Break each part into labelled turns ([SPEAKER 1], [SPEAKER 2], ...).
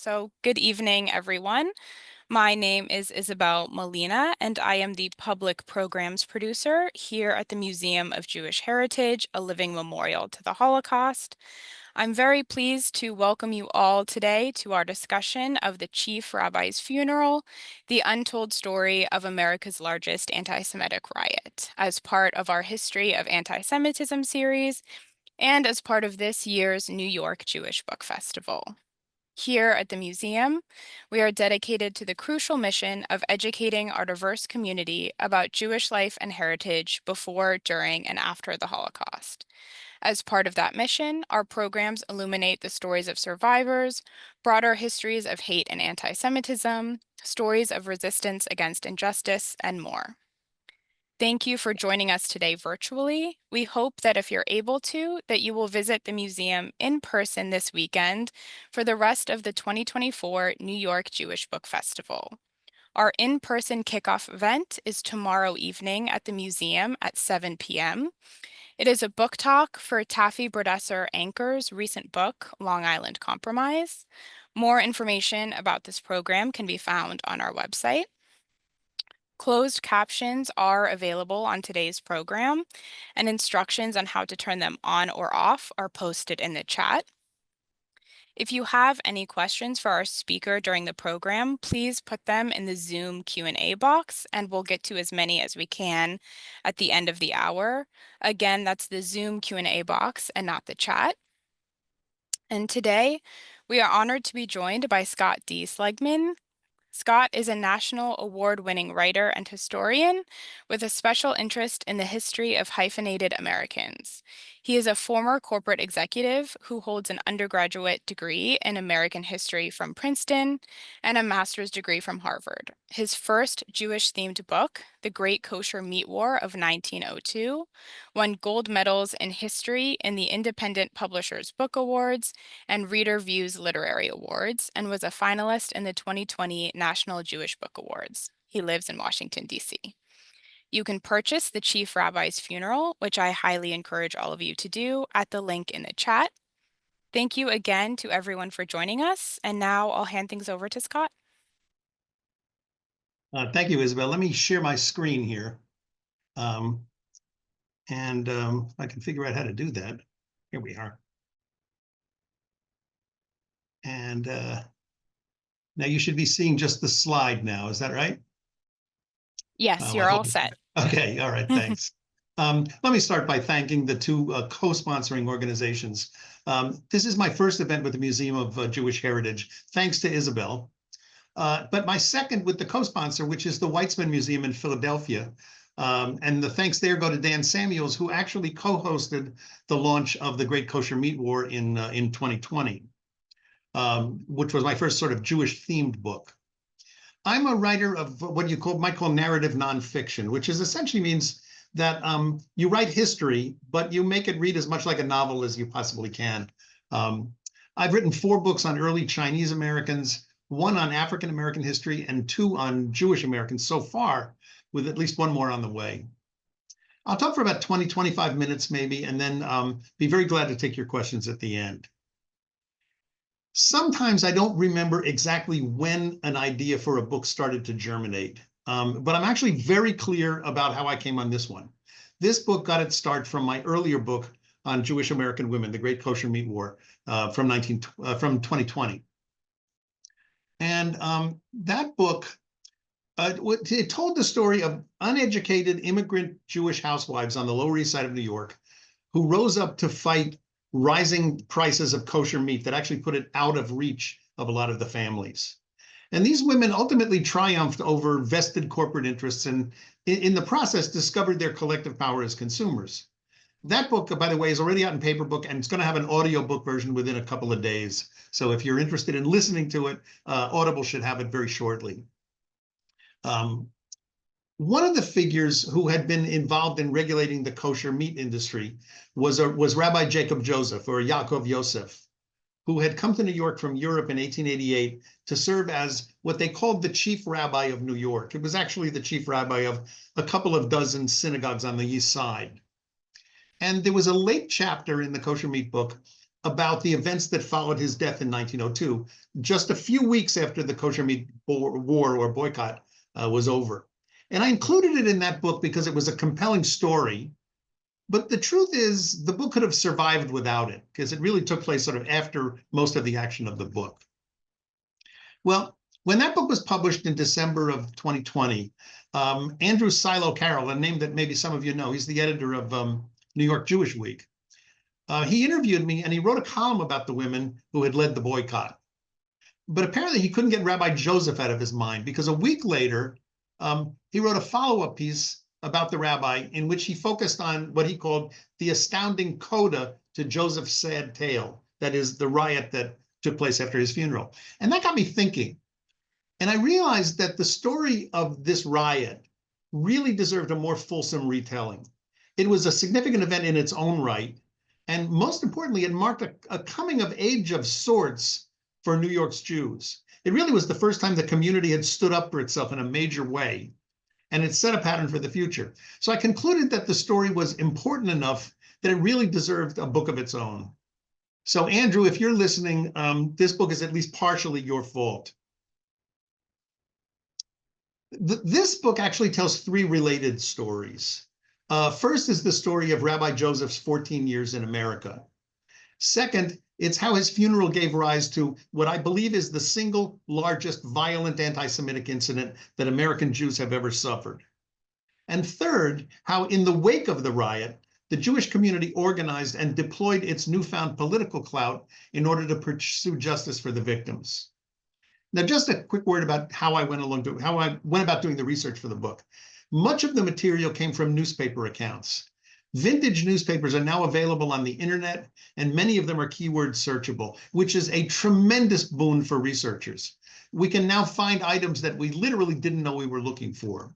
[SPEAKER 1] So, good evening, everyone. My name is Isabel Molina, and I am the Public Programs Producer here at the Museum of Jewish Heritage, a living memorial to the Holocaust. I'm very pleased to welcome you all today to our discussion of the Chief Rabbi's funeral, the untold story of America's largest anti-Semitic riot, as part of our History of Antisemitism series and as part of this year's New York Jewish Book Festival. Here at the museum, we are dedicated to the crucial mission of educating our diverse community about Jewish life and heritage before, during, and after the Holocaust. As part of that mission, our programs illuminate the stories of survivors, broader histories of hate and anti-Semitism, stories of resistance against injustice, and more. Thank you for joining us today virtually. We hope that if you're able to, that you will visit the museum in person this weekend for the rest of the 2024 New York Jewish Book Festival. Our in-person kickoff event is tomorrow evening at the museum at 7 p.m. It is a book talk for Taffy Brodesser Anchor's recent book, Long Island Compromise. More information about this program can be found on our website. Closed captions are available on today's program, and instructions on how to turn them on or off are posted in the chat. If you have any questions for our speaker during the program, please put them in the Zoom Q&A box, and we'll get to as many as we can at the end of the hour. Again, that's the Zoom Q&A box and not the chat. And today, we are honored to be joined by Scott D. Seligman. Scott is a national award-winning writer and historian with a special interest in the history of hyphenated Americans. He is a former corporate executive who holds an undergraduate degree in American history from Princeton and a master's degree from Harvard. His first Jewish-themed book, The Great Kosher Meat War of 1902, won gold medals in history in the Independent Publishers Book Awards and Reader Views Literary Awards, and was a finalist in the 2020 National Jewish Book Awards. He lives in Washington, D.C. You can purchase the Chief Rabbi's funeral, which I highly encourage all of you to do, at the link in the chat. Thank you again to everyone for joining us, and now I'll hand things over to Scott.
[SPEAKER 2] Thank you, Isabel. Let me share my screen here. I can figure out how to do that. Here we are. And now you should be seeing just the slide now. Is that right?
[SPEAKER 1] Yes, you're all set.
[SPEAKER 2] Okay, all right, thanks. Let me start by thanking the two co-sponsoring organizations. This is my first event with the Museum of Jewish Heritage, thanks to Isabel. But my second with the co-sponsor, which is the Weitzman Museum in Philadelphia. And the thanks there go to Dan Samuels, who actually co-hosted the launch of The Great Kosher Meat War in 2020, which was my first sort of Jewish-themed book. I'm a writer of what you might call narrative nonfiction, which is essentially means that you write history, but you make it read as much like a novel as you possibly can. I've written 4 books on early Chinese Americans, 1 on African American history, and 2 on Jewish Americans so far, with at least 1 more on the way. I'll talk for about 20, 25 minutes maybe, and then be very glad to take your questions at the end. Sometimes I don't remember exactly when an idea for a book started to germinate, but I'm actually very clear about how I came on this one. This book got its start from my earlier book on Jewish American women, The Great Kosher Meat War, from 2020. And that book, it told the story of uneducated immigrant Jewish housewives on the Lower East Side of New York who rose up to fight rising prices of kosher meat that actually put it out of reach of a lot of the families. And these women ultimately triumphed over vested corporate interests and in the process discovered their collective power as consumers. That book, by the way, is already out in paper book, and it's going to have an audiobook version within a couple of days. So if you're interested in listening to it, Audible should have it very shortly. One of the figures who had been involved in regulating the kosher meat industry was Rabbi Jacob Joseph, or Jacob Joseph, who had come to New York from Europe in 1888 to serve as what they called the chief rabbi of New York. It was actually the chief rabbi of a couple of dozen synagogues on the East Side. And there was a late chapter in the kosher meat book about the events that followed his death in 1902, just a few weeks after the kosher meat war or boycott was over. And I included it in that book because it was a compelling story. But the truth is, the book could have survived without it, because it really took place sort of after most of the action of the book. Well, when that book was published in December of 2020, Andrew Silo Carroll, a name that maybe some of you know, he's the editor of New York Jewish Week. He interviewed me and he wrote a column about the women who had led the boycott. But apparently he couldn't get Rabbi Joseph out of his mind, because a week later, he wrote a follow-up piece about the rabbi in which he focused on what he called the astounding coda to Joseph's sad tale, that is, the riot that took place after his funeral. And that got me thinking. And I realized that the story of this riot really deserved a more fulsome retelling. It was a significant event in its own right. And most importantly, it marked a coming of age of sorts for New York's Jews. It really was the first time the community had stood up for itself in a major way, and it set a pattern for the future. So I concluded that the story was important enough that it really deserved a book of its own. So Andrew, if you're listening, this book is at least partially your fault. This book actually tells three related stories. First is the story of Rabbi Joseph's 14 years in America. Second, it's how his funeral gave rise to what I believe is the single largest violent anti-Semitic incident that American Jews have ever suffered. And third, how in the wake of the riot, the Jewish community organized and deployed its newfound political clout in order to pursue justice for the victims. Now, just a quick word about how I went about doing the research for the book. Much of the material came from newspaper accounts. Vintage newspapers are now available on the internet, and many of them are keyword searchable, which is a tremendous boon for researchers. We can now find items that we literally didn't know we were looking for.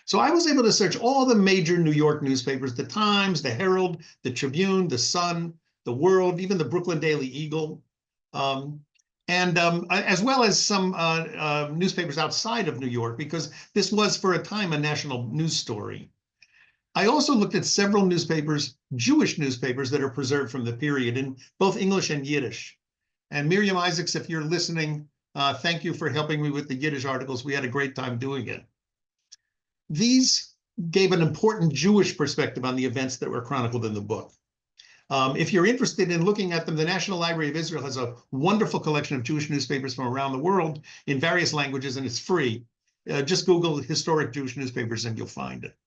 [SPEAKER 2] So I was able to search all the major New York newspapers, the Times, the Herald, the Tribune, the Sun, the World, even the Brooklyn Daily Eagle, as well as some newspapers outside of New York, because this was for a time a national news story. I also looked at several newspapers, Jewish newspapers, that are preserved from the period in both English and Yiddish. And Miriam Isaacs, if you're listening, thank you for helping me with the Yiddish articles. We had a great time doing it. These gave an important Jewish perspective on the events that were chronicled in the book. If you're interested in looking at them, the National Library of Israel has a wonderful collection of Jewish newspapers from around the world in various languages, and it's free. Just Google historic Jewish newspapers and you'll find it.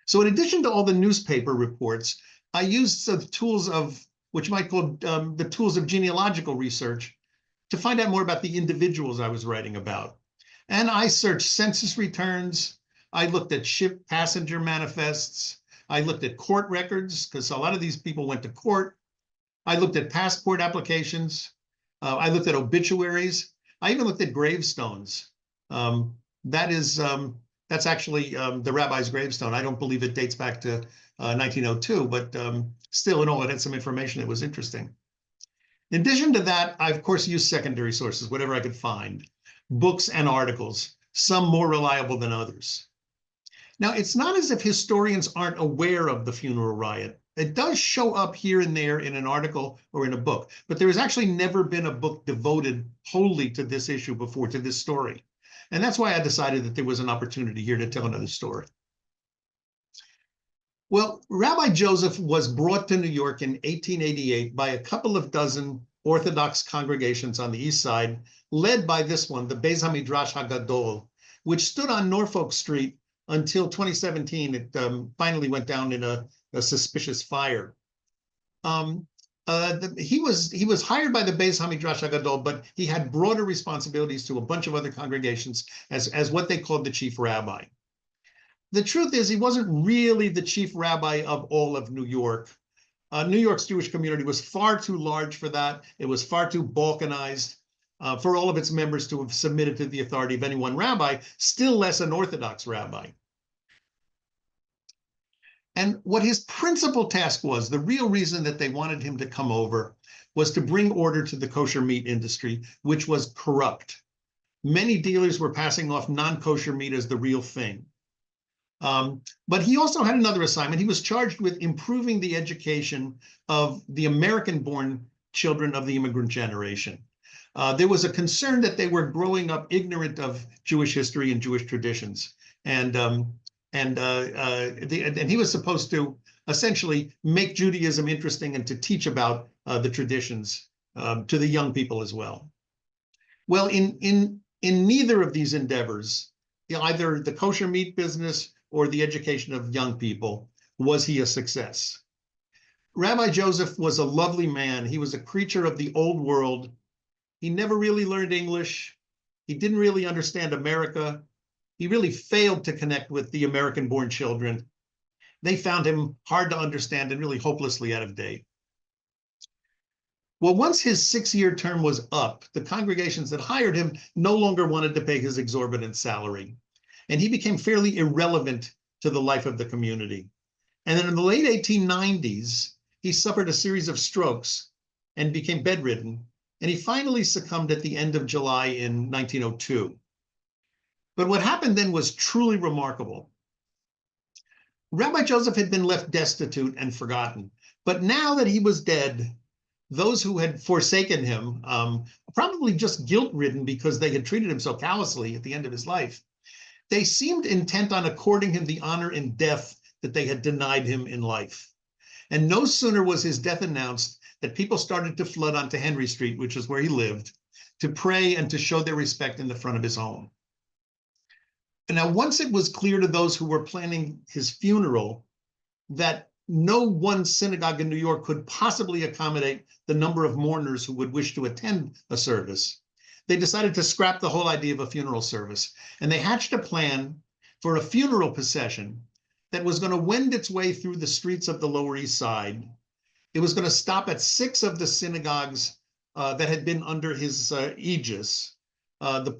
[SPEAKER 2] So in addition to all the newspaper reports, I used some tools of, which you might call the tools of genealogical research, to find out more about the individuals I was writing about. And I searched census returns. I looked at ship passenger manifests. I looked at court records, because a lot of these people went to court. I looked at passport applications. I looked at obituaries. I even looked at gravestones. That's actually the rabbi's gravestone. I don't believe it dates back to 1902, but still in all, it had some information that was interesting. In addition to that, I, of course, used secondary sources, whatever I could find, books and articles, some more reliable than others. Now, it's not as if historians aren't aware of the funeral riot. It does show up here and there in an article or in a book, but there has actually never been a book devoted wholly to this issue before, to this story. And that's why I decided that there was an opportunity here to tell another story. Well, Rabbi Joseph was brought to New York in 1888 by a couple of dozen Orthodox congregations on the East Side, led by this one, the Beis HaMidrash HaGadol, which stood on Norfolk Street until 2017. It finally went down in a suspicious fire. He was hired by the Beis HaMidrash HaGadol, but he had broader responsibilities to a bunch of other congregations as what they called the chief rabbi. The truth is, he wasn't really the chief rabbi of all of New York. New York's Jewish community was far too large for that. It was far too balkanized for all of its members to have submitted to the authority of any one rabbi, still less an Orthodox rabbi. And what his principal task was, the real reason that they wanted him to come over, was to bring order to the kosher meat industry, which was corrupt. Many dealers were passing off non-kosher meat as the real thing. But he also had another assignment. He was charged with improving the education of the American-born children of the immigrant generation. There was a concern that they were growing up ignorant of Jewish history and Jewish traditions, and he was supposed to essentially make Judaism interesting and to teach about the traditions to the young people as well. Well, in neither of these endeavors, either the kosher meat business or the education of young people, was he a success. Rabbi Joseph was a lovely man. He was a creature of the old world. He never really learned English. He didn't really understand America. He really failed to connect with the American-born children. They found him hard to understand and really hopelessly out of date. Well, once his 6-year term was up, the congregations that hired him no longer wanted to pay his exorbitant salary, and he became fairly irrelevant to the life of the community. And then in the late 1890s, he suffered a series of strokes and became bedridden, and he finally succumbed at the end of July in 1902. But what happened then was truly remarkable. Rabbi Joseph had been left destitute and forgotten, but now that he was dead, those who had forsaken him, probably just guilt-ridden because they had treated him so callously at the end of his life, they seemed intent on according him the honor in death that they had denied him in life. And no sooner was his death announced that people started to flood onto Henry Street, which is where he lived, to pray and to show their respect in the front of his home. And now, once it was clear to those who were planning his funeral that no one synagogue in New York could possibly accommodate the number of mourners who would wish to attend a service, they decided to scrap the whole idea of a funeral service. And they hatched a plan for a funeral procession that was going to wend its way through the streets of the Lower East Side. It was going to stop at 6 of the synagogues that had been under his aegis,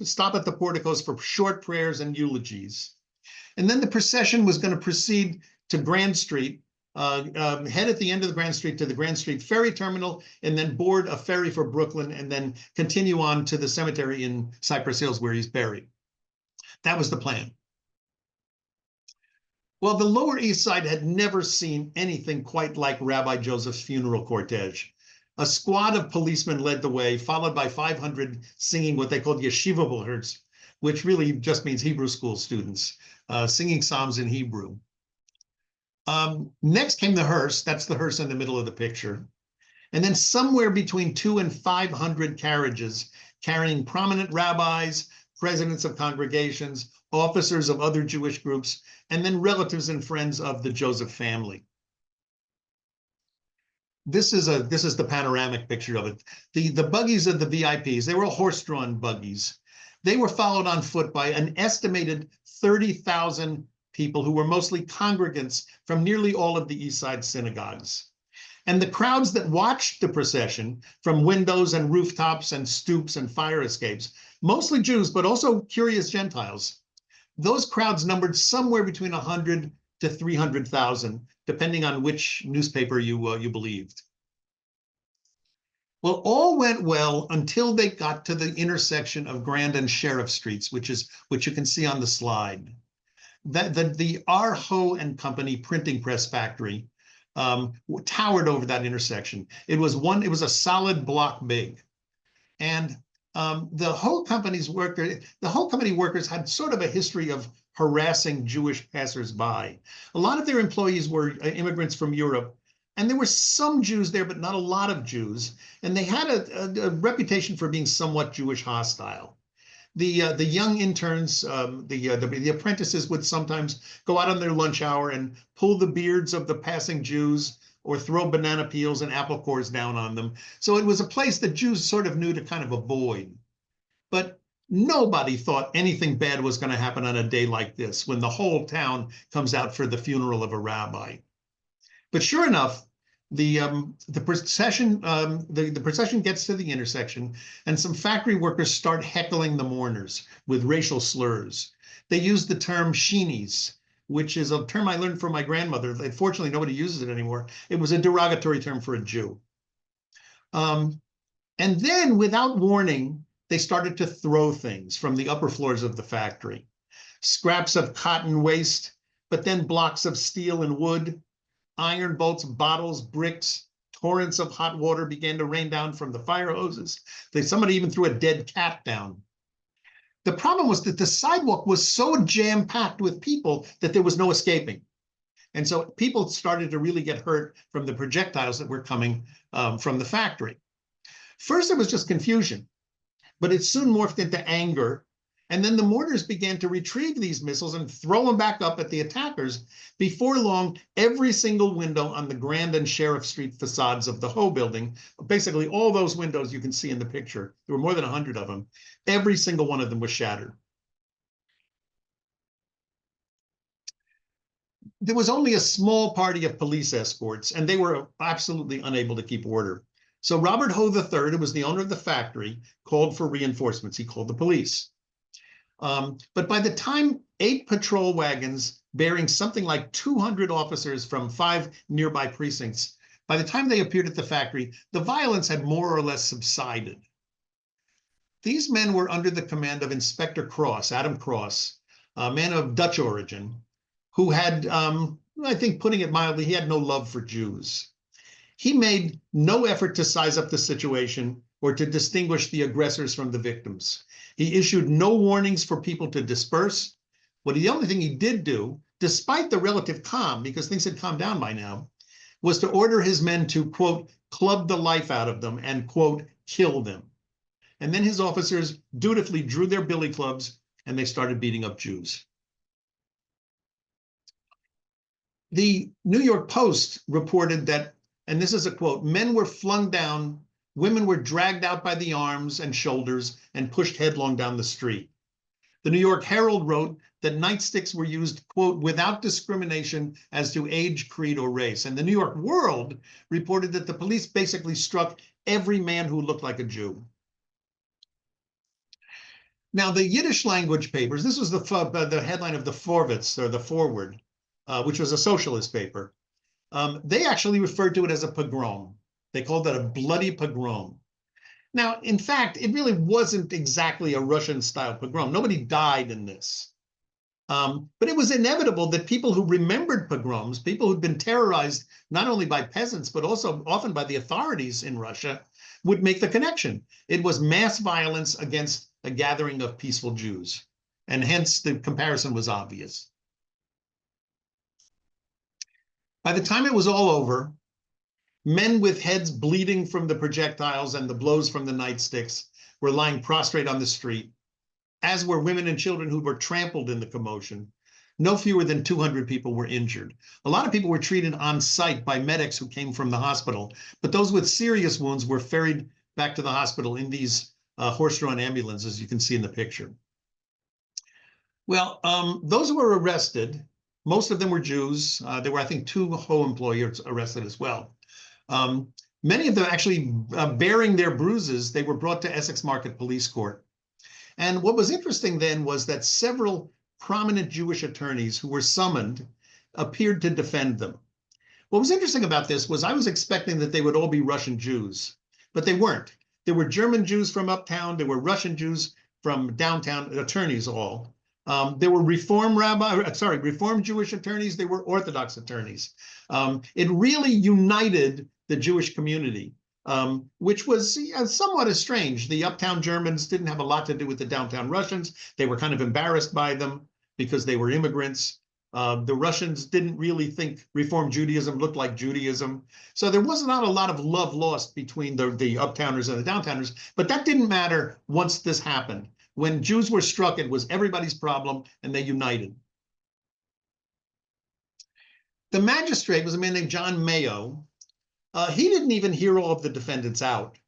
[SPEAKER 2] stop at the porticos for short prayers and eulogies. And then the procession was going to proceed to Grand Street, head at the end of the Grand Street to the Grand Street ferry terminal, and then board a ferry for Brooklyn, and then continue on to the cemetery in Cypress Hills where he's buried. That was the plan. Well, the Lower East Side had never seen anything quite like Rabbi Joseph's funeral cortege. A squad of policemen led the way, followed by 500 singing what they called yeshiva bohers, which really just means Hebrew school students, singing psalms in Hebrew. Next came the hearse. That's the hearse in the middle of the picture. And then somewhere between 200 and 500 carriages carrying prominent rabbis, presidents of congregations, officers of other Jewish groups, and then relatives and friends of the Joseph family. This is the panoramic picture of it. The buggies of the VIPs, they were all horse-drawn buggies. They were followed on foot by an estimated 30,000 people who were mostly congregants from nearly all of the East Side synagogues. And the crowds that watched the procession from windows and rooftops and stoops and fire escapes, mostly Jews, but also curious Gentiles, those crowds numbered somewhere between 100 to 300,000, depending on which newspaper you believed. Well, all went well until they got to the intersection of Grand and Sheriff Streets, which you can see on the slide. The Hoe and Company printing press factory towered over that intersection. It was a solid block big, and the Hoe Company workers had sort of a history of harassing Jewish passersby. A lot of their employees were immigrants from Europe, and there were some Jews there, but not a lot of Jews, and they had a reputation for being somewhat Jewish hostile. The young interns, the apprentices would sometimes go out on their lunch hour and pull the beards of the passing Jews or throw banana peels and apple cores down on them. So it was a place that Jews sort of knew to kind of avoid. But nobody thought anything bad was going to happen on a day like this when the whole town comes out for the funeral of a rabbi. But sure enough, the procession gets to the intersection, and some factory workers start heckling the mourners with racial slurs. They use the term sheenies, which is a term I learned from my grandmother. Unfortunately, nobody uses it anymore. It was a derogatory term for a Jew. And then, without warning, they started to throw things from the upper floors of the factory. Scraps of cotton waste, but then blocks of steel and wood, iron bolts, bottles, bricks, torrents of hot water began to rain down from the fire hoses. Somebody even threw a dead cat down. The problem was that the sidewalk was so jam-packed with people that there was no escaping. And so people started to really get hurt from the projectiles that were coming from the factory. First, it was just confusion, but it soon morphed into anger. And then the mourners began to retrieve these missiles and throw them back up at the attackers. Before long, every single window on the Grand and Sheriff Street facades of the Hoe building, basically all those windows you can see in the picture, there were more than 100 of them, every single one of them was shattered. There was only a small party of police escorts, and they were absolutely unable to keep order. So Robert Hoe III, who was the owner of the factory, called for reinforcements. He called the police. But by the time 8 patrol wagons bearing something like 200 officers from 5 nearby precincts, by the time they appeared at the factory, the violence had more or less subsided. These men were under the command of Inspector Cross, Adam Cross, a man of Dutch origin, who had, I think putting it mildly, he had no love for Jews. He made no effort to size up the situation or to distinguish the aggressors from the victims. He issued no warnings for people to disperse. But the only thing he did do, despite the relative calm, because things had calmed down by now, was to order his men to, quote, club the life out of them and, quote, kill them. And then his officers dutifully drew their billy clubs and they started beating up Jews. The New York Post reported that, and this is a quote, men were flung down, women were dragged out by the arms and shoulders and pushed headlong down the street. The New York Herald wrote that nightsticks were used, quote, without discrimination as to age, creed, or race. And the New York World reported that the police basically struck every man who looked like a Jew. Now, the Yiddish-language papers, this was the headline of the Vorwärts, or the Forward, which was a socialist paper. They actually referred to it as a pogrom. They called it a bloody pogrom. Now, in fact, it really wasn't exactly a Russian-style pogrom. Nobody died in this. But it was inevitable that people who remembered pogroms, people who'd been terrorized not only by peasants, but also often by the authorities in Russia, would make the connection. It was mass violence against a gathering of peaceful Jews. And hence, the comparison was obvious. By the time it was all over, men with heads bleeding from the projectiles and the blows from the nightsticks were lying prostrate on the street, as were women and children who were trampled in the commotion. No fewer than 200 people were injured. A lot of people were treated on site by medics who came from the hospital, but those with serious wounds were ferried back to the hospital in these horse-drawn ambulances, you can see in the picture. Well, those who were arrested, most of them were Jews. There were, I think, 2 Hoe employees arrested as well. Many of them actually bearing their bruises, they were brought to Essex Market Police Court. And what was interesting then was that several prominent Jewish attorneys who were summoned appeared to defend them. What was interesting about this was I was expecting that they would all be Russian Jews, but they weren't. There were German Jews from uptown, there were Russian Jews from downtown, attorneys all. There were Reform Jewish attorneys, there were Orthodox attorneys. It really united the Jewish community, which was somewhat strange. The uptown Germans didn't have a lot to do with the downtown Russians. They were kind of embarrassed by them because they were immigrants. The Russians didn't really think Reform Judaism looked like Judaism. So there was not a lot of love lost between the uptowners and the downtowners, but that didn't matter once this happened. When Jews were struck, it was everybody's problem, and they united. The magistrate was a man named John Mayo. He didn't even hear all of the defendants out.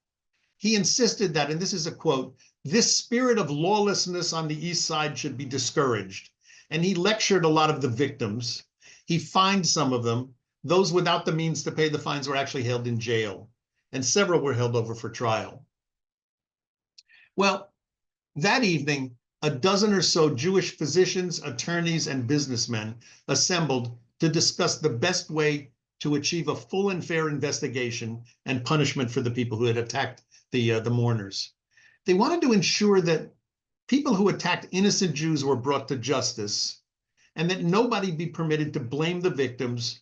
[SPEAKER 2] He insisted that, and this is a quote, "this spirit of lawlessness on the East Side should be discouraged." And he lectured a lot of the victims. He fined some of them. Those without the means to pay the fines were actually held in jail, and several were held over for trial. Well, that evening, a dozen or so Jewish physicians, attorneys, and businessmen assembled to discuss the best way to achieve a full and fair investigation and punishment for the people who had attacked the mourners. They wanted to ensure that people who attacked innocent Jews were brought to justice, and that nobody be permitted to blame the victims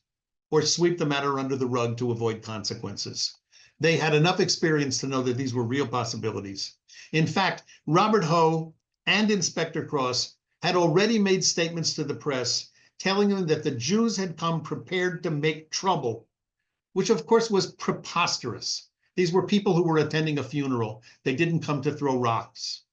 [SPEAKER 2] or sweep the matter under the rug to avoid consequences. They had enough experience to know that these were real possibilities. In fact, Robert Hoe and Inspector Cross had already made statements to the press telling them that the Jews had come prepared to make trouble, which of course was preposterous. These were people who were attending a funeral. They didn't come to throw rocks.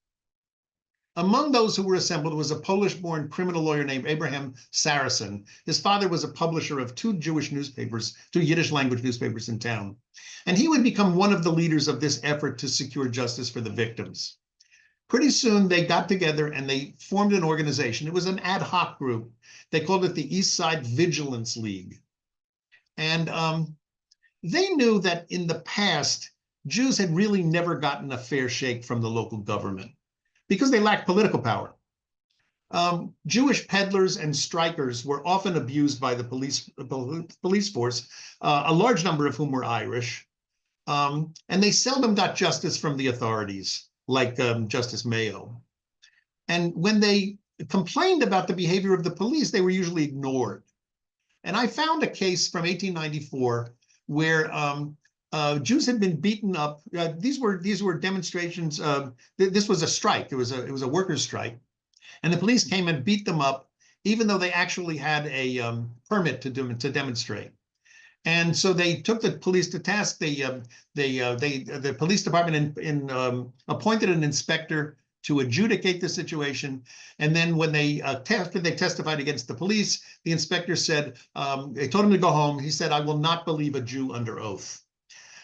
[SPEAKER 2] Among those who were assembled was a Polish-born criminal lawyer named Abraham Saracen. His father was a publisher of two Jewish newspapers, two Yiddish-language newspapers in town. And he would become one of the leaders of this effort to secure justice for the victims. Pretty soon they got together and they formed an organization. It was an ad hoc group. They called it the East Side Vigilance League. And they knew that in the past, Jews had really never gotten a fair shake from the local government because they lacked political power. Jewish peddlers and strikers were often abused by the police force, a large number of whom were Irish, and they seldom got justice from the authorities, like Justice Mayo. And when they complained about the behavior of the police, they were usually ignored. And I found a case from 1894 where Jews had been beaten up. These were demonstrations. This was a strike. It was a workers' strike, and the police came and beat them up, even though they actually had a permit to demonstrate. And so they took the police to task. The police department appointed an inspector to adjudicate the situation. And then when they testified against the police, the inspector said, they told him to go home. He said, "I will not believe a Jew under oath."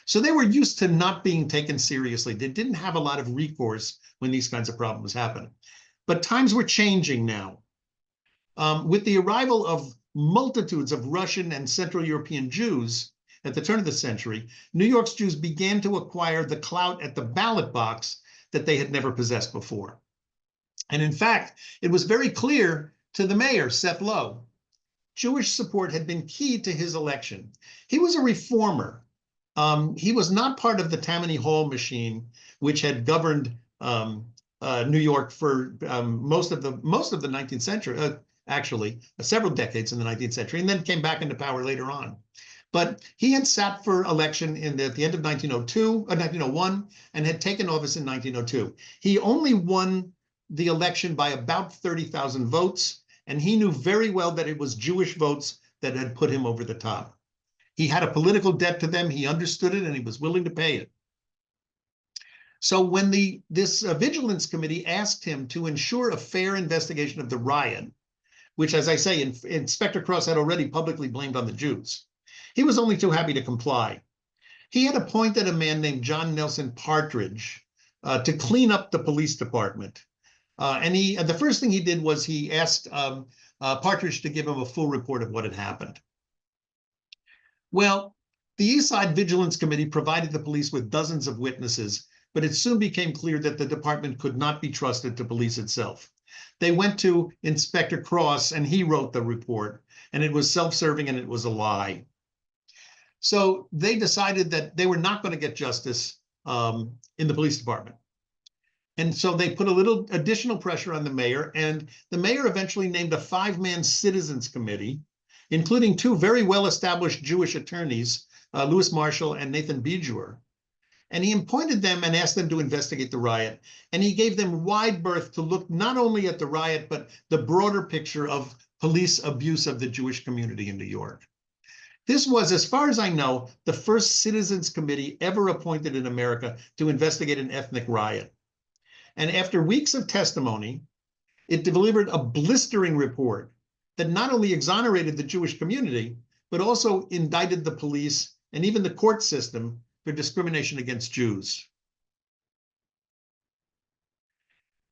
[SPEAKER 2] So they were used to not being taken seriously. They didn't have a lot of recourse when these kinds of problems happened. But times were changing now. With the arrival of multitudes of Russian and Central European Jews at the turn of the century, New York's Jews began to acquire the clout at the ballot box that they had never possessed before. And in fact, it was very clear to the mayor, Seth Low, Jewish support had been key to his election. He was a reformer. He was not part of the Tammany Hall machine, which had governed New York for most of the 19th century, actually several decades in the 19th century, and then came back into power later on. But he had sat for election at the end of 1901, and had taken office in 1902. He only won the election by about 30,000 votes, and he knew very well that it was Jewish votes that had put him over the top. He had a political debt to them. He understood it, and he was willing to pay it. So when this Vigilance Committee asked him to ensure a fair investigation of the riot, which, as I say, Inspector Cross had already publicly blamed on the Jews, he was only too happy to comply. He had appointed a man named John Nelson Partridge to clean up the police department. And the first thing he did was he asked Partridge to give him a full report of what had happened. Well, the East Side Vigilance Committee provided the police with dozens of witnesses, but it soon became clear that the department could not be trusted to police itself. They went to Inspector Cross, and he wrote the report, and it was self-serving and it was a lie. So they decided that they were not going to get justice in the police department. And so they put a little additional pressure on the mayor, and the mayor eventually named a 5-man citizens committee, including 2 very well-established Jewish attorneys, Louis Marshall and Nathan Bijur. And he appointed them and asked them to investigate the riot. And he gave them wide berth to look not only at the riot, but the broader picture of police abuse of the Jewish community in New York. This was, as far as I know, the first citizens committee ever appointed in America to investigate an ethnic riot. And after weeks of testimony, it delivered a blistering report that not only exonerated the Jewish community, but also indicted the police and even the court system for discrimination against Jews.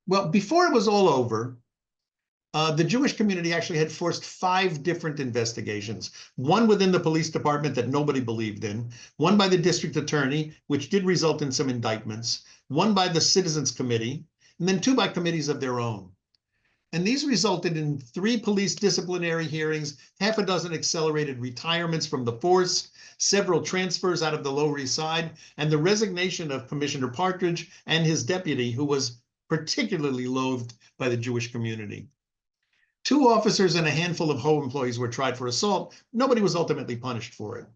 [SPEAKER 2] Well, before it was all over, the Jewish community actually had forced 5 different investigations, one within the police department that nobody believed in, one by the district attorney, which did result in some indictments, one by the citizens committee, and then 2 by committees of their own. And these resulted in 3 police disciplinary hearings, half a dozen accelerated retirements from the force, several transfers out of the Lower East Side, and the resignation of Commissioner Partridge and his deputy, who was particularly loathed by the Jewish community. 2 officers and a handful of Hoe employees were tried for assault. Nobody was ultimately punished for it.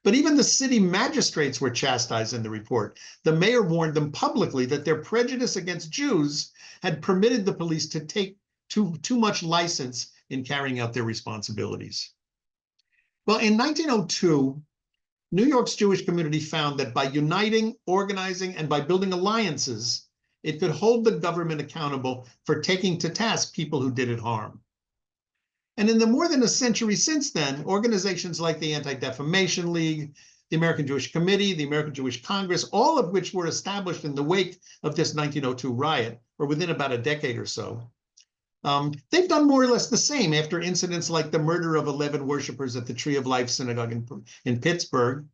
[SPEAKER 2] But even the city magistrates were chastised in the report. The mayor warned them publicly that their prejudice against Jews had permitted the police to take too much license in carrying out their responsibilities. Well, in 1902, New York's Jewish community found that by uniting, organizing, and by building alliances, it could hold the government accountable for taking to task people who did it harm. And in the more than a century since then, organizations like the Anti-Defamation League, the American Jewish Committee, the American Jewish Congress, all of which were established in the wake of this 1902 riot, or within about a decade or so, they've done more or less the same after incidents like the murder of 11 worshipers at the Tree of Life Synagogue in Pittsburgh.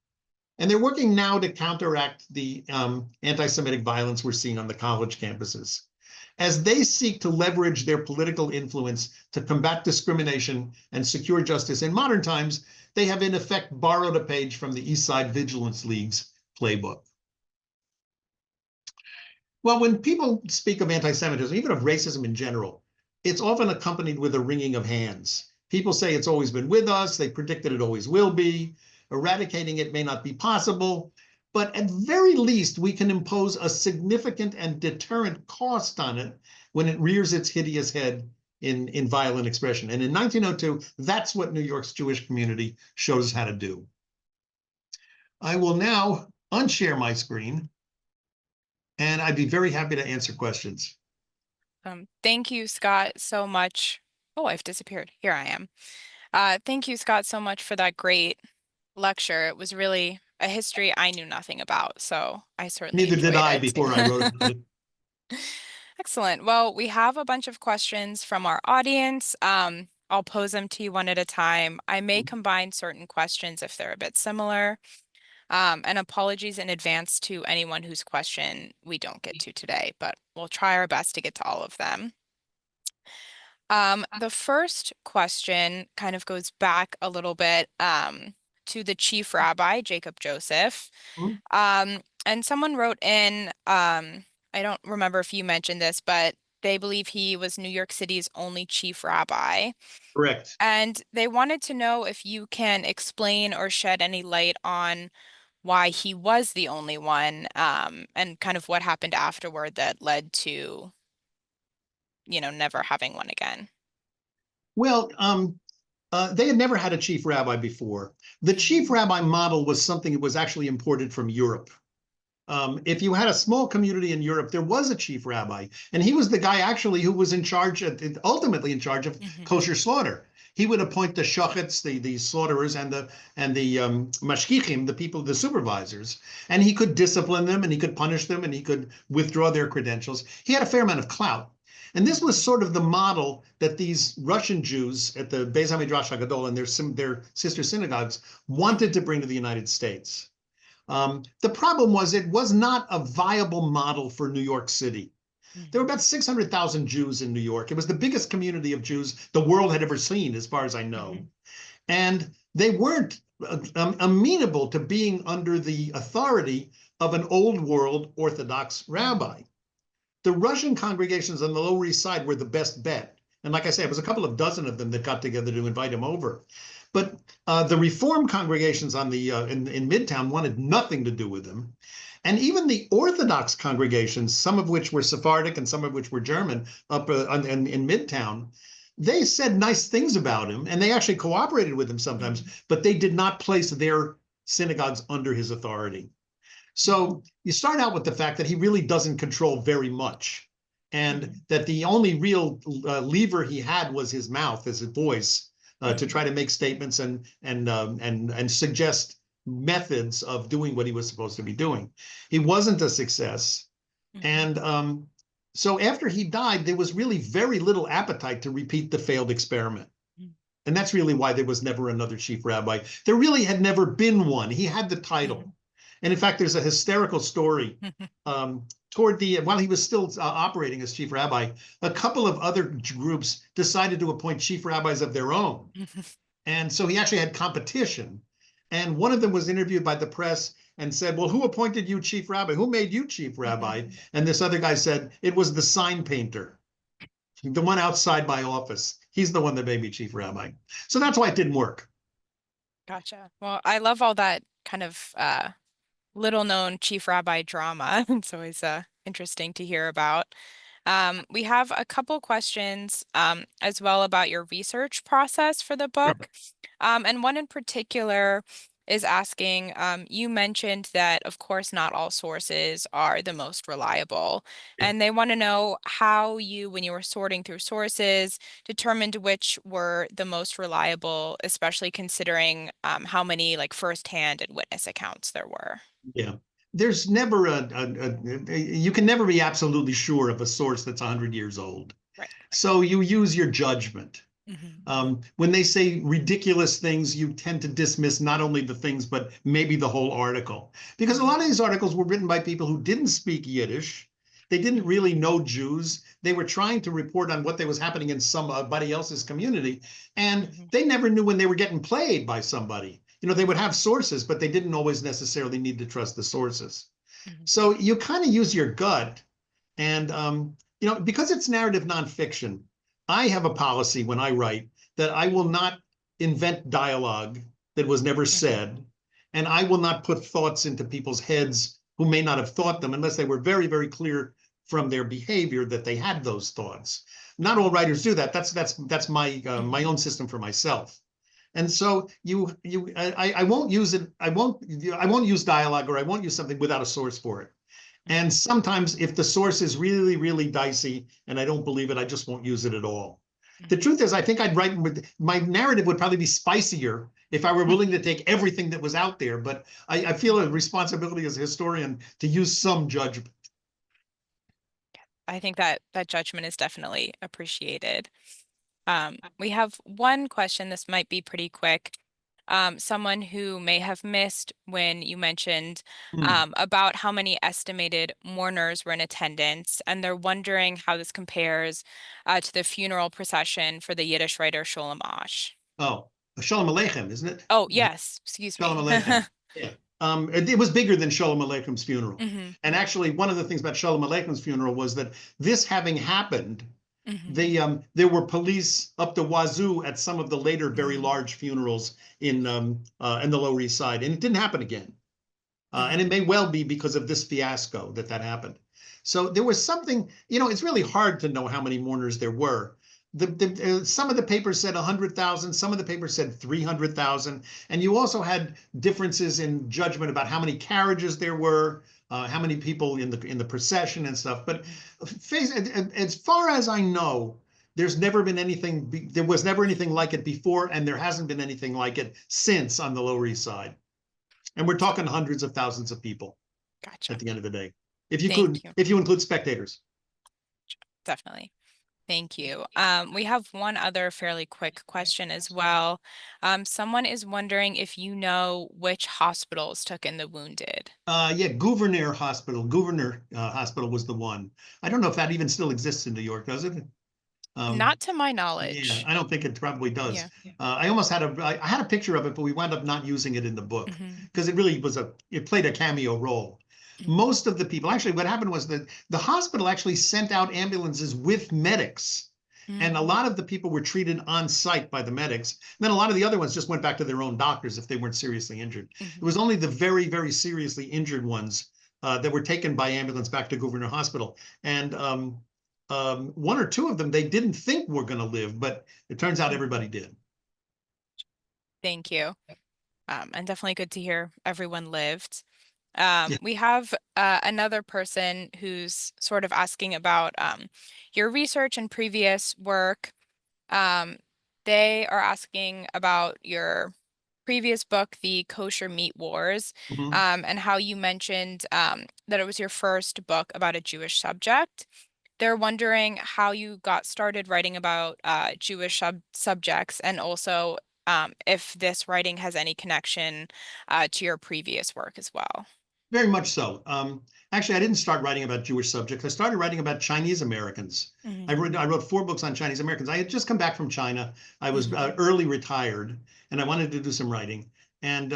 [SPEAKER 2] And they're working now to counteract the anti-Semitic violence we're seeing on the college campuses, as they seek to leverage their political influence to combat discrimination and secure justice in modern times. They have in effect borrowed a page from the East Side Vigilance League's playbook. Well, when people speak of anti-Semitism, even of racism in general, it's often accompanied with a wringing of hands. People say it's always been with us. They predict that it always will be. Eradicating it may not be possible. But at very least, we can impose a significant and deterrent cost on it when it rears its hideous head in violent expression. And in 1902, that's what New York's Jewish community showed us how to do. I will now unshare my screen, and I'd be very happy to answer questions.
[SPEAKER 1] Thank you, Scott, so much. Oh, I've disappeared. Here I am. Thank you, Scott, so much for that great lecture. It was really a history I knew nothing about, so I certainly
[SPEAKER 2] Neither did
[SPEAKER 1] enjoyed
[SPEAKER 2] I
[SPEAKER 1] it.
[SPEAKER 2] before I wrote about it.
[SPEAKER 1] Excellent. Well, we have a bunch of questions from our audience. I'll pose them to you one at a time. I may combine certain questions if they're a bit similar. And apologies in advance to anyone whose question we don't get to today, but we'll try our best to get to all of them. The first question kind of goes back a little bit to the chief rabbi, Jacob Joseph. And someone wrote in, I don't remember if you mentioned this, but they believe he was New York City's only chief rabbi.
[SPEAKER 2] Correct.
[SPEAKER 1] And they wanted to know if you can explain or shed any light on why he was the only one, and kind of what happened afterward that led to, never having one again.
[SPEAKER 2] Well, they had never had a chief rabbi before. The chief rabbi model was something that was actually imported from Europe. If you had a small community in Europe, there was a chief rabbi, and he was the guy actually who was ultimately in charge of kosher slaughter. He would appoint the shochetz, the slaughterers, and the mashgichim, the people, the supervisors, and he could discipline them, and he could punish them, and he could withdraw their credentials. He had a fair amount of clout. And this was sort of the model that these Russian Jews at the Beis HaMidrash HaGadol and their sister synagogues wanted to bring to the United States. The problem was it was not a viable model for New York City. There were about 600,000 Jews in New York. It was the biggest community of Jews the world had ever seen, as far as I know. And they weren't amenable to being under the authority of an old world Orthodox rabbi. The Russian congregations on the Lower East Side were the best bet. And like I said, it was a couple of dozen of them that got together to invite him over. But the Reform congregations on the in Midtown wanted nothing to do with him. And even the Orthodox congregations, some of which were Sephardic and some of which were German, up in Midtown, they said nice things about him, and they actually cooperated with him sometimes, but they did not place their synagogues under his authority. So you start out with the fact that he really doesn't control very much, and that the only real lever he had was his mouth, his voice, to try to make statements and suggest methods of doing what he was supposed to be doing. He wasn't a success. And so after he died, there was really very little appetite to repeat the failed experiment. And that's really why there was never another chief rabbi. There really had never been one. He had the title. And in fact, there's a hysterical story. While he was still operating as chief rabbi, a couple of other groups decided to appoint chief rabbis of their own. And so he actually had competition. And one of them was interviewed by the press and said, well, who appointed you chief rabbi? Who made you chief rabbi? And this other guy said, it was the sign painter. The one outside my office. He's the one that made me chief rabbi. So that's why it didn't work.
[SPEAKER 1] Gotcha. Well, I love all that kind of little known chief rabbi drama. It's always interesting to hear about. We have a couple questions as well about your research process for the book. And one in particular is asking, you mentioned that, of course, not all sources are the most reliable.
[SPEAKER 2] Yeah.
[SPEAKER 1] And they want to know how you, when you were sorting through sources, determined which were the most reliable, especially considering how many like firsthand and witness accounts there were.
[SPEAKER 2] Yeah. There's never you can never be absolutely sure of a source that's 100 years old.
[SPEAKER 1] Right.
[SPEAKER 2] So you use your judgment.
[SPEAKER 1] Hmm.
[SPEAKER 2] When they say ridiculous things, you tend to dismiss not only the things, but maybe the whole article. Because a lot of these articles were written by people who didn't speak Yiddish. They didn't really know Jews. They were trying to report on what was happening in somebody else's community. And they never knew when they were getting played by somebody. They would have sources, but they didn't always necessarily need to trust the sources. So you kind of use your gut. And, because it's narrative nonfiction, I have a policy when I write that I will not invent dialogue that was never said, and I will not put thoughts into people's heads who may not have thought them unless they were very, very clear from their behavior that they had those thoughts. Not all writers do that. That's my own system for myself. And so I won't use it. I won't use dialogue, or I won't use something without a source for it. And sometimes if the source is really, really dicey and I don't believe it, I just won't use it at all. The truth is, I think I'd write my narrative would probably be spicier if I were willing to take everything that was out there. But I feel a responsibility as a historian to use some judgment.
[SPEAKER 1] I think that that judgment is definitely appreciated. We have one question. This might be pretty quick. Someone who may have missed when you mentioned about how many estimated mourners were in attendance, and they're wondering how this compares to the funeral procession for the Yiddish writer Sholem Asch.
[SPEAKER 2] Oh, Shalom Aleichem, isn't it?
[SPEAKER 1] Oh, yes, excuse
[SPEAKER 2] Shalom
[SPEAKER 1] me.
[SPEAKER 2] Aleichem. Yeah. It was bigger than Shalom Aleichem's funeral.
[SPEAKER 1] Hmm.
[SPEAKER 2] And actually, one of the things about Shalom Aleichem's funeral was that this having happened,
[SPEAKER 1] Hmm.
[SPEAKER 2] there were police up the wazoo at some of the later very large funerals in the Lower East Side, and it didn't happen again. And it may well be because of this fiasco that happened. So there was something, it's really hard to know how many mourners there were. Some of the papers said 100,000, some of the papers said 300,000, and you also had differences in judgment about how many carriages there were, how many people in the procession and stuff. But as far as I know, there was never anything like it before, and there hasn't been anything like it since on the Lower East Side. And we're talking hundreds of thousands of people
[SPEAKER 1] Gotcha.
[SPEAKER 2] at the end of the day,
[SPEAKER 1] Thank you.
[SPEAKER 2] if you include spectators.
[SPEAKER 1] Definitely. Thank you. We have one other fairly quick question as well. Someone is wondering if you know which hospitals took in the wounded.
[SPEAKER 2] Yeah, Gouverneur Hospital was the one. I don't know if that even still exists in New York, does it?
[SPEAKER 1] Not to my
[SPEAKER 2] Yeah,
[SPEAKER 1] knowledge.
[SPEAKER 2] I don't think it probably does.
[SPEAKER 1] Yeah.
[SPEAKER 2] I had a picture of it, but we wound up not using it in the book
[SPEAKER 1] Hmm.
[SPEAKER 2] because it played a cameo role. Most of the people, actually, what happened was that the hospital actually sent out ambulances with medics. And a lot of the people were treated on site by the medics. And then a lot of the other ones just went back to their own doctors if they weren't seriously injured. It was only the very, very seriously injured ones that were taken by ambulance back to Gouverneur Hospital. And one or two of them they didn't think were going to live, but it turns out everybody did.
[SPEAKER 1] Thank you. And definitely good to hear everyone lived.
[SPEAKER 2] Yeah.
[SPEAKER 1] We have another person who's sort of asking about your research and previous work. Um, they are asking about your previous book, The Kosher Meat Wars,
[SPEAKER 2] Mhm.
[SPEAKER 1] and how you mentioned that it was your first book about a Jewish subject. They're wondering how you got started writing about Jewish subjects, and also if this writing has any connection to your previous work as well.
[SPEAKER 2] Very much so. Actually, I didn't start writing about Jewish subjects. I started writing about Chinese Americans. I
[SPEAKER 1] Hmm.
[SPEAKER 2] wrote 4 books on Chinese Americans. I had just come back from China. I was
[SPEAKER 1] Hmm.
[SPEAKER 2] early retired, and I wanted to do some writing. And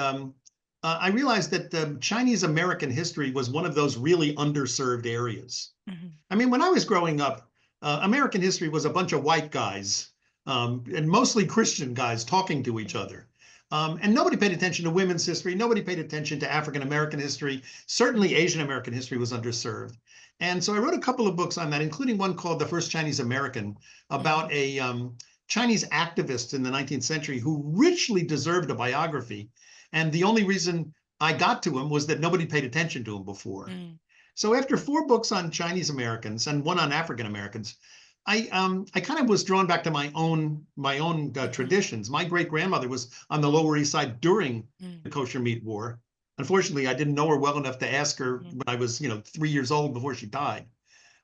[SPEAKER 2] I realized that Chinese American history was one of those really underserved areas.
[SPEAKER 1] Hmm.
[SPEAKER 2] I mean, when I was growing up, American history was a bunch of white guys, and mostly Christian guys talking to each other. And nobody paid attention to women's history. Nobody paid attention to African American history. Certainly Asian American history was underserved. And so I wrote a couple of books on that, including one called The First Chinese American, about a Chinese activist in the 19th century who richly deserved a biography. And the only reason I got to him was that nobody paid attention to him before. So after 4 books on Chinese Americans and one on African Americans, I kind of was drawn back to my own traditions. My great grandmother was on the Lower East Side during the Kosher Meat War. Unfortunately, I didn't know her well enough to ask her when I was 3 years old before she died.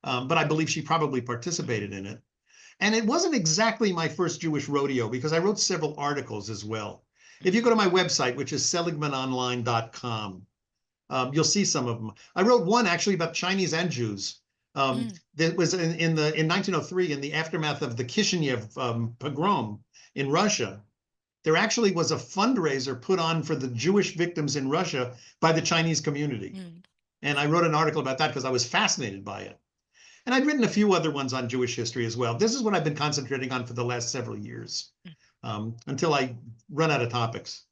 [SPEAKER 2] But I believe she probably participated in it. And it wasn't exactly my first Jewish rodeo because I wrote several articles as well. If you go to my website, which is seligmanonline.com, you'll see some of them. I wrote one actually about Chinese and Jews. That was in 1903, in the aftermath of the Kishinev pogrom in Russia. There actually was a fundraiser put on for the Jewish victims in Russia by the Chinese community. And I wrote an article about that because I was fascinated by it. And I'd written a few other ones on Jewish history as well. This is what I've been concentrating on for the last several years, until I run out of topics.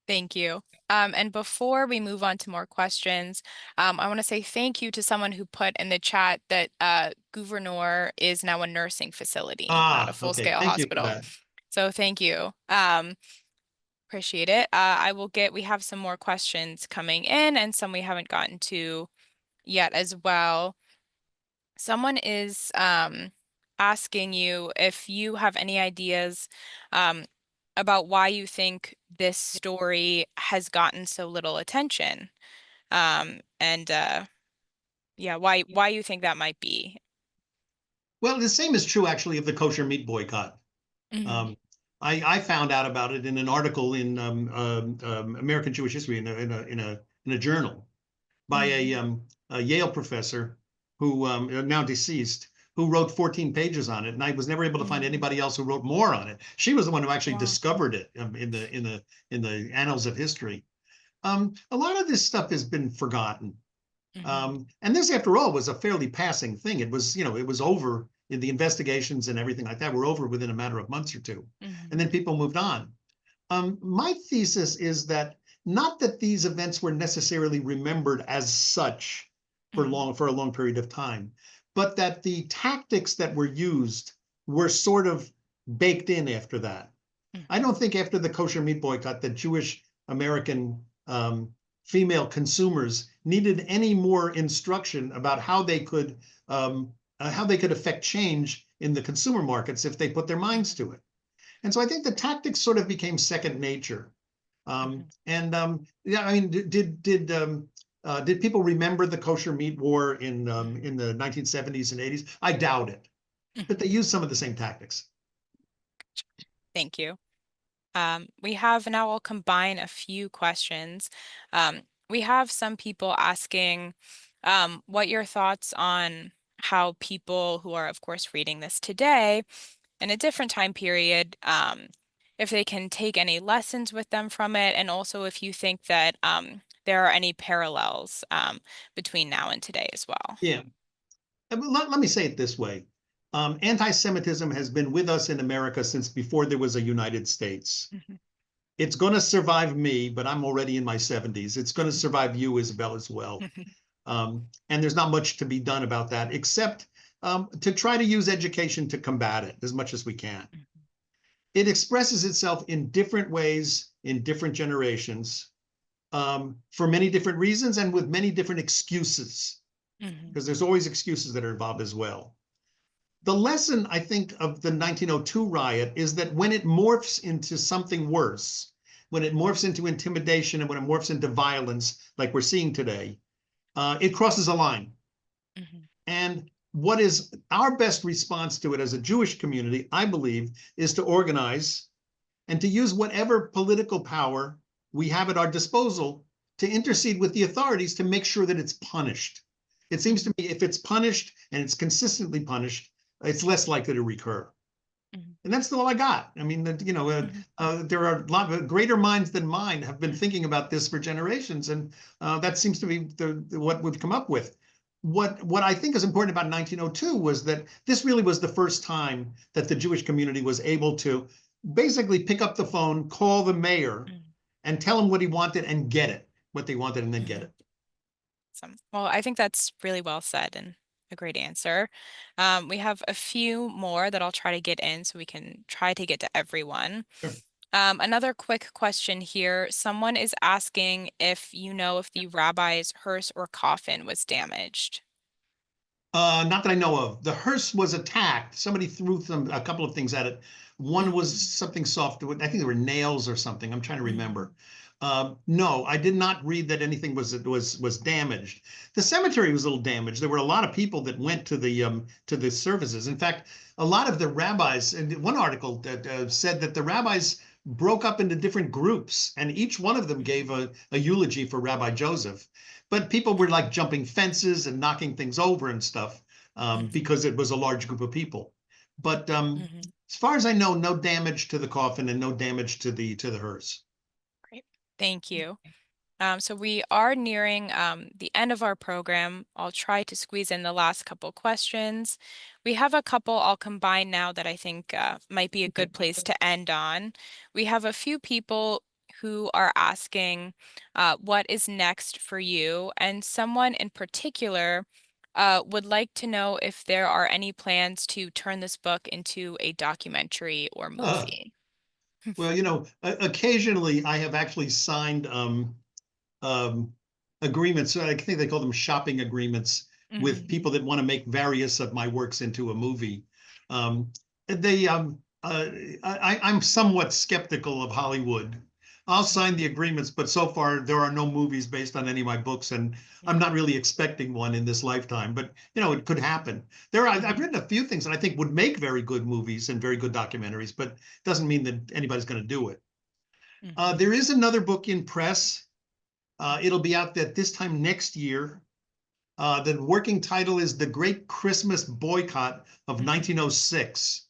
[SPEAKER 1] Thank you. And before we move on to more questions, I want to say thank you to someone who put in the chat that Gouverneur is now a nursing facility, not a
[SPEAKER 2] Okay.
[SPEAKER 1] full-scale
[SPEAKER 2] Thank you for
[SPEAKER 1] hospital.
[SPEAKER 2] that.
[SPEAKER 1] So thank you. Appreciate it. We have some more questions coming in and some we haven't gotten to yet as well. Someone is asking you if you have any ideas about why you think this story has gotten so little attention. Yeah, why you think that might be.
[SPEAKER 2] Well, the same is true actually of the kosher meat boycott. I found out about it in an article in American Jewish History in a journal by a Yale professor who now deceased, who wrote 14 pages on it, and I was never able to find anybody else who wrote more on it. She was the one who actually discovered it in the annals of history. A lot of this stuff has been forgotten. And this, after all, was a fairly passing thing. It was, it was over in the investigations and everything like that were over within a matter of months or two. And then people moved on. My thesis is that not that these events were necessarily remembered as such for a long period of time, but that the tactics that were used were sort of baked in after that. I don't think after the kosher meat boycott that Jewish American female consumers needed any more instruction about how they could affect change in the consumer markets if they put their minds to it. And so I think the tactics sort of became second nature. Yeah, I mean, did people remember the kosher meat war in the 1970s and 80s? I doubt it, but they used some of the same tactics.
[SPEAKER 1] Thank you. We have now, I'll combine a few questions. We have some people asking what your thoughts on how people who are, of course, reading this today in a different time period, if they can take any lessons with them from it, and also if you think that there are any parallels between now and today as well.
[SPEAKER 2] Yeah. Let me say it this way. Anti-Semitism has been with us in America since before there was a United States. It's going to survive me, but I'm already in my 70s. It's going to survive you, Isabel, as well. And there's not much to be done about that, except to try to use education to combat it as much as we can. It expresses itself in different ways in different generations for many different reasons and with many different excuses, because there's always excuses that are involved as well. The lesson, I think, of the 1902 riot is that when it morphs into something worse, when it morphs into intimidation and when it morphs into violence, like we're seeing today, it crosses a line. And what is our best response to it as a Jewish community, I believe, is to organize and to use whatever political power we have at our disposal to intercede with the authorities to make sure that it's punished. It seems to me if it's punished and it's consistently punished, it's less likely to recur. And that's all I got. I mean, there are a lot of greater minds than mine have been thinking about this for generations, and that seems to be what we've come up with. what I think is important about 1902 was that this really was the first time that the Jewish community was able to basically pick up the phone, call the mayor,
[SPEAKER 1] Mm.
[SPEAKER 2] and tell him what he wanted and get it, what they wanted and then get
[SPEAKER 1] Mhm.
[SPEAKER 2] it.
[SPEAKER 1] Well, I think that's really well said and a great answer. We have a few more that I'll try to get in so we can try to get to everyone.
[SPEAKER 2] Sure.
[SPEAKER 1] Another quick question here. Someone is asking if you know if the rabbi's hearse or coffin was damaged.
[SPEAKER 2] Not that I know of. The hearse was attacked. Somebody threw a couple of things at it. One was
[SPEAKER 1] Mhm.
[SPEAKER 2] something soft. I think there were nails or something. I'm trying to
[SPEAKER 1] Mhm.
[SPEAKER 2] remember. No, I did not read that anything was damaged. The cemetery was a little damaged. There were a lot of people that went to the services. In fact, a lot of the rabbis. And one article that said that the rabbis broke up into different groups, and each one of them gave
[SPEAKER 1] Mhm.
[SPEAKER 2] a eulogy for Rabbi Joseph. But people were like jumping fences and knocking things over and stuff
[SPEAKER 1] Mhm.
[SPEAKER 2] because it was a large group of people. But
[SPEAKER 1] Mhm.
[SPEAKER 2] as far as I know, no damage to the coffin and no damage to the hearse.
[SPEAKER 1] Great. Thank you. So we are nearing the end of our program. I'll try to squeeze in the last couple questions. We have a couple I'll combine now that I think might be a good place to end on. We have a few people who are asking what is next for you, and someone in particular would like to know if there are any plans to turn this book into a documentary or
[SPEAKER 2] Uh,
[SPEAKER 1] movie.
[SPEAKER 2] well, occasionally I have actually signed um, agreements. I think they call them shopping agreements with
[SPEAKER 1] Mhm.
[SPEAKER 2] people that want to make various of my works into a movie. Um, they, I'm somewhat skeptical of Hollywood. I'll sign the
[SPEAKER 1] Mhm.
[SPEAKER 2] agreements, but so far there are no movies based on any of my books, and I'm not
[SPEAKER 1] Mhm.
[SPEAKER 2] really expecting one in this lifetime. But it could happen. I've
[SPEAKER 1] Mhm.
[SPEAKER 2] written a few things that I think would make very good movies and very good documentaries, but doesn't mean that anybody's going to do it.
[SPEAKER 1] Mhm.
[SPEAKER 2] There is another book in press. It'll be out at this time next year. The working title is The Great Christmas Boycott of
[SPEAKER 1] Mhm.
[SPEAKER 2] 1906.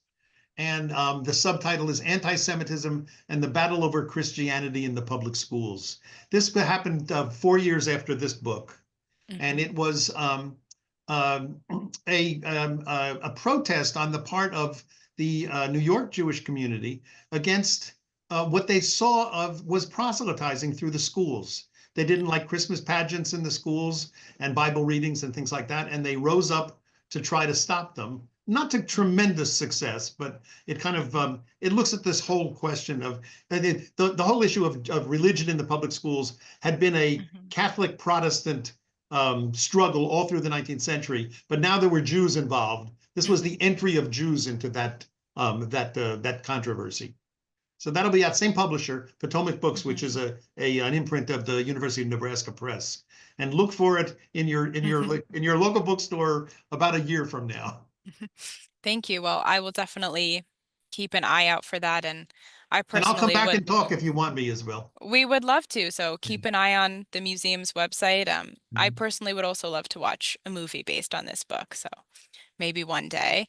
[SPEAKER 2] And the subtitle is Antisemitism and the Battle Over Christianity in the Public Schools. This happened 4 years after this book. And
[SPEAKER 1] Mhm.
[SPEAKER 2] it was a protest on the part of the New York Jewish community against what they saw of was proselytizing through the schools. They didn't
[SPEAKER 1] Mhm.
[SPEAKER 2] like Christmas pageants in the schools and Bible readings and things like that, and they rose up to try to stop them. Not to
[SPEAKER 1] Mhm.
[SPEAKER 2] tremendous success, but it kind of
[SPEAKER 1] Mhm.
[SPEAKER 2] it looks at this whole question of the whole issue of religion in the public schools had been a
[SPEAKER 1] Mhm.
[SPEAKER 2] Catholic Protestant struggle all through the 19th century, but now there were Jews involved. This was
[SPEAKER 1] Mhm.
[SPEAKER 2] the entry of Jews into that controversy. So that'll be at same publisher, Potomac Books, which is
[SPEAKER 1] Mhm.
[SPEAKER 2] an imprint of the University of Nebraska Press. And look for it in your local bookstore about a year from now.
[SPEAKER 1] Thank you. Well, I will definitely keep an eye out for that, and I
[SPEAKER 2] And I'll come
[SPEAKER 1] personally
[SPEAKER 2] back
[SPEAKER 1] would
[SPEAKER 2] and talk if you want me as well.
[SPEAKER 1] we would love to. So keep an eye on the museum's website. I
[SPEAKER 2] Mhm.
[SPEAKER 1] personally would also love to watch a movie based on this book. So maybe one day.